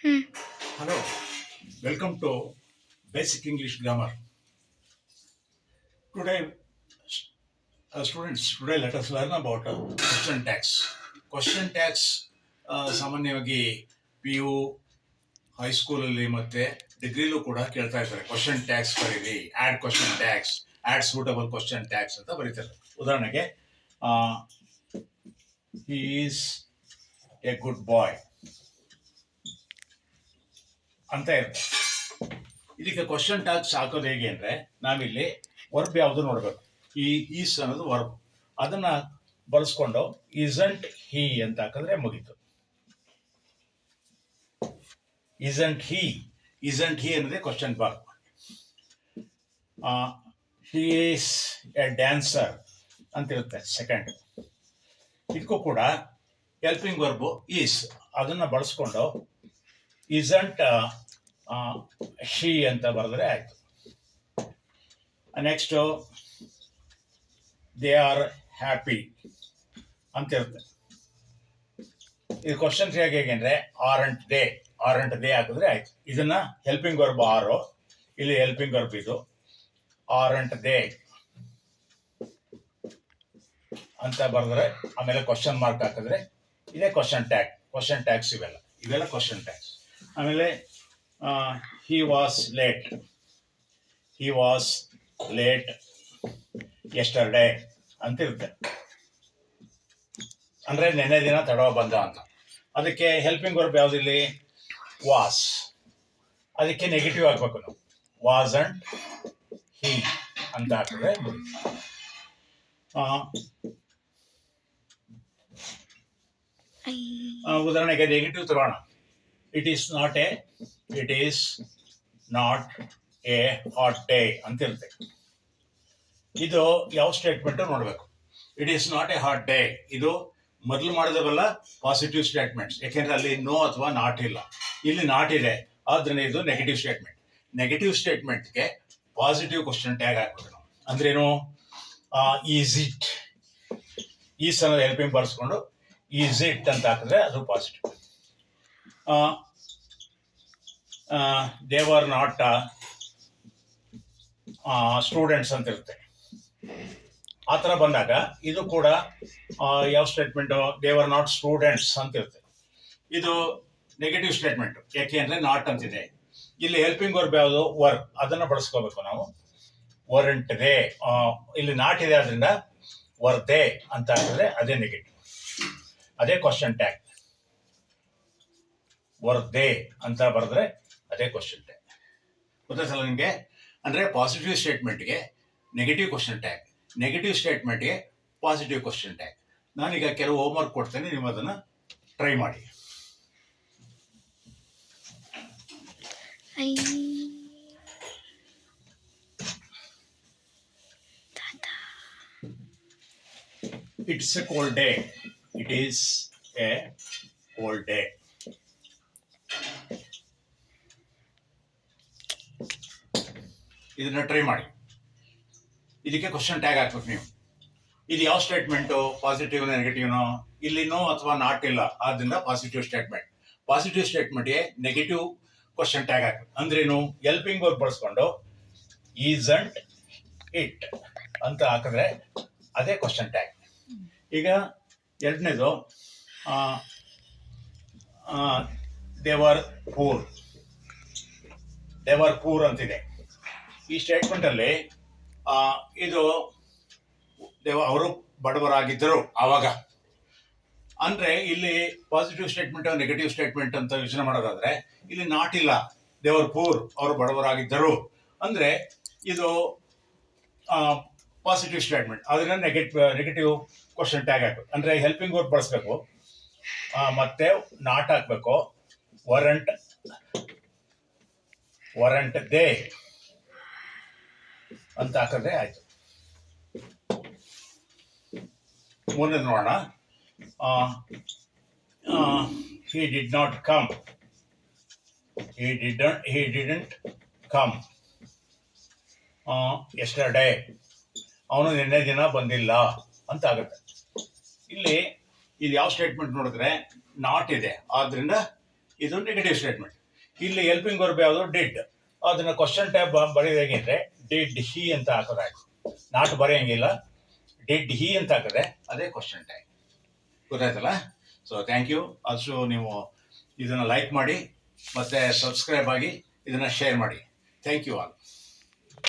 Hello, welcome to Basic English Grammar. Today, students, let us learn about question tags. Question tags ಸಾಮಾನ್ಯವಾಗಿ P U ಹೈಸ್ಕೂಲಲ್ಲಿ ಮತ್ತೆ ಡಿಗ್ರಿಲೂ ಕೂಡ ಕೇಳ್ತಾ ಇರ್ತಾರೆ. ಕ್ವಶನ್ ಟ್ಯಾಗ್ಸ್ ಬರೀರಿ, add question tags, add suitable question tags ಅಂತ ಬರೀತಾರೆ. ಉದಾಹರಣೆಗೆ he is a good boy ಅಂತ ಇರುತ್ತೆ. ಇದಕ್ಕೆ ಕ್ವಶನ್ ಟ್ಯಾಗ್ಸ್ ಹಾಕೋದು ಹೇಗೆ ಅಂದರೆ, ನಾವಿಲ್ಲಿ ವರ್ಬ್ ಯಾವುದು ನೋಡಬೇಕು. ಈ ಈಸ್ ಅನ್ನೋದು ವರ್ಬ್, ಅದನ್ನ ಬಳಸ್ಕೊಂಡು ಇಸಂಟ್ ಹಿ ಅಂತ ಹಾಕಿದ್ರೆ ಮುಗೀತು. ಇಸಂಟ್ ಹಿ ಅನ್ನೋದೇ question verb. He is A dancer ಅಂತಿರುತ್ತೆ ಸೆಕೆಂಡ್. ಇದಕ್ಕೂ ಕೂಡ ಹೆಲ್ಪಿಂಗ್ ವರ್ಬು ಈಸ್, ಅದನ್ನ ಬಳಸ್ಕೊಂಡು ಇಸಂಟ್ ಶಿ ಅಂತ ಬರೆದ್ರೆ ಆಯ್ತು. ನೆಕ್ಸ್ಟು ದೇ ಆರ್ ಹ್ಯಾಪಿ ಅಂತಿರುತ್ತೆ. ಇದು ಕ್ವಶನ್ಸ್ ಹೇಗೆ ಅಂದರೆ ಆರ್ ಅಂಟ್ ದೇ ಹಾಕಿದ್ರೆ ಆಯ್ತು. ಇದನ್ನ ಹೆಲ್ಪಿಂಗ್ ವರ್ಬ್ ಆರು, ಇಲ್ಲಿ ಹೆಲ್ಪಿಂಗ್ ವರ್ಬ್ ಇದು ಆರ್ ಅಂಟ್ ದೇ ಅಂತ ಬರೆದ್ರೆ, ಆಮೇಲೆ ಕ್ವಶನ್ ಮಾರ್ಕ್ ಹಾಕಿದ್ರೆ ಇದೇ ಕ್ವಶನ್ ಟ್ಯಾಗ್ಸ್. ಇವೆಲ್ಲ ಕ್ವಶನ್ ಟ್ಯಾಗ್ಸ್. ಆಮೇಲೆ he was late yesterday ಅಂತಿರುತ್ತೆ. ಅಂದರೆ ನೆನ್ನೆ ದಿನ ತಡವ ಬಂದ ಅಂತ. ಅದಕ್ಕೆ ಹೆಲ್ಪಿಂಗ್ ವರ್ಬ್ ಯಾವುದಿಲ್ಲಿ? ವಾಸ್. ಅದಕ್ಕೆ ನೆಗೆಟಿವ್ ಹಾಕ್ಬೇಕು ನಾವು, ವಾಸಂಟ್ ಹಿ ಅಂತ ಹಾಕಿದ್ರೆ ಉದಾಹರಣೆಗೆ ನೆಗೆಟಿವ್ ತಗೋಣ. It is not A hot day ಅಂತಿರುತ್ತೆ. ಇದು ಯಾವ ಸ್ಟೇಟ್ಮೆಂಟ್ ನೋಡ್ಬೇಕು. It is not A hot day, ಇದು ಮೊದಲು ಮಾಡಿದವಲ್ಲ ಪಾಸಿಟಿವ್ ಸ್ಟೇಟ್ಮೆಂಟ್ಸ್, ಯಾಕೆಂದ್ರೆ ಅಲ್ಲಿ ನೋ ಅಥವಾ ನಾಟ್ ಇಲ್ಲ, ಇಲ್ಲಿ ನಾಟ್ ಇದೆ, ಆದ್ರೆ ಇದು ನೆಗೆಟಿವ್ ಸ್ಟೇಟ್ಮೆಂಟ್. ನೆಗೆಟಿವ್ ಸ್ಟೇಟ್ಮೆಂಟ್ಗೆ ಪಾಸಿಟಿವ್ ಕ್ವಶನ್ ಟ್ಯಾಗ್ ಹಾಕ್ಬೇಕು ನಾವು. ಅಂದ್ರೇನು? ಈಸ್ ಇಟ್, ಈಸ್ ಅನ್ನೋದು ಹೆಲ್ಪಿಂಗ್ ಬರ್ಸ್ಕೊಂಡು ಈಸ್ ಇಟ್ ಅಂತ ಹಾಕಿದ್ರೆ ಅದು positive. They were not students ಅಂತ ಇರುತ್ತೆ. ಆ ಥರ ಬಂದಾಗ ಇದು ಕೂಡ ಯಾವ statement? They were not students ಅಂತ ಇರುತ್ತೆ. ಇದು ನೆಗೆಟಿವ್ ಸ್ಟೇಟ್ಮೆಂಟ್, ಯಾಕೆ ಅಂದರೆ ನಾಟ್ ಅಂತಿದೆ. ಇಲ್ಲಿ ಹೆಲ್ಪಿಂಗ್ ವರ್ಬ್ ಯಾವುದು? ವರ್, ಅದನ್ನು ಬಳಸ್ಕೋಬೇಕು ನಾವು. ವರಂಟ್ ದೇ, ಇಲ್ಲಿ ನಾಟ್ ಇದೆ, ಆದ್ರಿಂದ ವರ್ ದೇ ಅಂತ ಹಾಕಿದ್ರೆ ಅದೇ ನೆಗೆಟಿವ್, ಅದೇ ಕ್ವಶನ್ ಟ್ಯಾಗ್. ವರ್ ದೇ ಅಂತ ಬರೆದ್ರೆ ಅದೇ ಕ್ವಶನ್ ಟ್ಯಾಗ್. ಗೊತ್ತಾಯ್ತಲ್ಲ ನಿಮಗೆ? ಅಂದರೆ ಪಾಸಿಟಿವ್ ಸ್ಟೇಟ್ಮೆಂಟ್ಗೆ ನೆಗೆಟಿವ್ ಕ್ವಶನ್ ಟ್ಯಾಗ್, ನೆಗೆಟಿವ್ ಸ್ಟೇಟ್ಮೆಂಟ್ಗೆ ಪಾಸಿಟಿವ್ ಕ್ವಶನ್ ಟ್ಯಾಗ್. ನಾನೀಗ ಕೆಲವು ಹೋಮ್ವರ್ಕ್ ಕೊಡ್ತೇನೆ, ನೀವು ಅದನ್ನು ಟ್ರೈ ಮಾಡಿ. It's a cold day. It is a cold day. ಇದನ್ನ ಟ್ರೈ ಮಾಡಿ. ಇದಕ್ಕೆ ಕ್ವಶನ್ ಟ್ಯಾಗ್ ಹಾಕ್ಬೇಕು ನೀವು. ಇದು ಯಾವ ಸ್ಟೇಟ್ಮೆಂಟು? ಪಾಸಿಟಿವ್ ನೆಗೆಟಿವ್ನೋ? ಇಲ್ಲಿ ನೋ ಅಥವಾ ನಾಟ್ ಇಲ್ಲ, ಆದ್ರಿಂದ ಪಾಸಿಟಿವ್ ಸ್ಟೇಟ್ಮೆಂಟ್. ಪಾಸಿಟಿವ್ ಸ್ಟೇಟ್ಮೆಂಟ್ಗೆ ನೆಗೆಟಿವ್ ಕ್ವಶನ್ ಟ್ಯಾಗ್ ಹಾಕ್ಬೇಕು. ಅಂದ್ರೇನು? ಹೆಲ್ಪಿಂಗ್ ವರ್ಬ್ ಬಳಸ್ಕೊಂಡು ಈಸಂಟ್ ಇಟ್ ಅಂತ ಹಾಕಿದ್ರೆ ಅದೇ ಕ್ವಶನ್ ಟ್ಯಾಗ್. ಈಗ ಎರಡನೇದು, ದೇ ವರ್ ಪೂರ್ ಅಂತಿದೆ. ಈ ಸ್ಟೇಟ್ಮೆಂಟ್ ಅಲ್ಲಿ ಇದು ಅವರು ಬಡವರಾಗಿದ್ದರು ಆವಾಗ. ಅಂದ್ರೆ ಇಲ್ಲಿ ಪಾಸಿಟಿವ್ ಸ್ಟೇಟ್ಮೆಂಟ್ ನೆಗೆಟಿವ್ ಸ್ಟೇಟ್ಮೆಂಟ್ ಅಂತ ಯೋಚನೆ ಮಾಡೋದಾದ್ರೆ, ಇಲ್ಲಿ ನಾಟ್ ಇಲ್ಲ, ದೇ ವರ್ ಪೂರ್, ಅವರು ಬಡವರಾಗಿದ್ದರು ಅಂದ್ರೆ ಇದು ಪಾಸಿಟಿವ್ ಸ್ಟೇಟ್ಮೆಂಟ್. ಅದನ್ನ ನೆಗೆಟಿವ್ ಕ್ವಶನ್ ಟ್ಯಾಗ್ ಹಾಕ್ಬೇಕು. ಅಂದ್ರೆ ಹೆಲ್ಪಿಂಗ್ ವರ್ಬ್ ಬಳಸ್ಬೇಕು, ಮತ್ತೆ ನಾಟ್ ಹಾಕ್ಬೇಕು, ವರಂಟ್ ದೇ ಅಂತ ಹಾಕಿದ್ರೆ ಆಯ್ತು. ಮೂರನೇದು ನೋಡೋಣ. he didn't come yesterday, ಅವನು ನಿನ್ನೆ ದಿನ ಬಂದಿಲ್ಲ ಅಂತ ಆಗುತ್ತೆ. ಇಲ್ಲಿ ಇದು ಯಾವ ಸ್ಟೇಟ್ಮೆಂಟ್ ನೋಡಿದ್ರೆ ನಾಟ್ ಇದೆ, ಆದ್ರಿಂದ ಇದು ನೆಗೆಟಿವ್ ಸ್ಟೇಟ್ಮೆಂಟ್. ಇಲ್ಲಿ ಹೆಲ್ಪಿಂಗ್ ವರ್ಬ್ ಯಾವುದು? ಡಿಡ್. ಅದನ್ನ ಕ್ವಶನ್ ಟ್ಯಾಬ್ ಬರೆಯೋದು ಹೇಗೆಂದ್ರೆ ಡಿಡ್ ಹಿ ಅಂತ ಹಾಕೋದಾಯ್ತು. ನಾಟ್ ಬರೆಯಂಗಿಲ್ಲ, ಡಿಡ್ ಹಿ ಅಂತ ಹಾಕಿದ್ರೆ ಅದೇ ಕ್ವಶನ್ ಟ್ಯಾಗ್. ಗೊತ್ತಾಯ್ತಲ್ಲ? So thank you. ಆಲ್ಸೋ ನೀವು ಇದನ್ನು ಲೈಕ್ ಮಾಡಿ ಮತ್ತು ಸಬ್ಸ್ಕ್ರೈಬ್ ಆಗಿ ಇದನ್ನು ಶೇರ್ ಮಾಡಿ. Thank you all.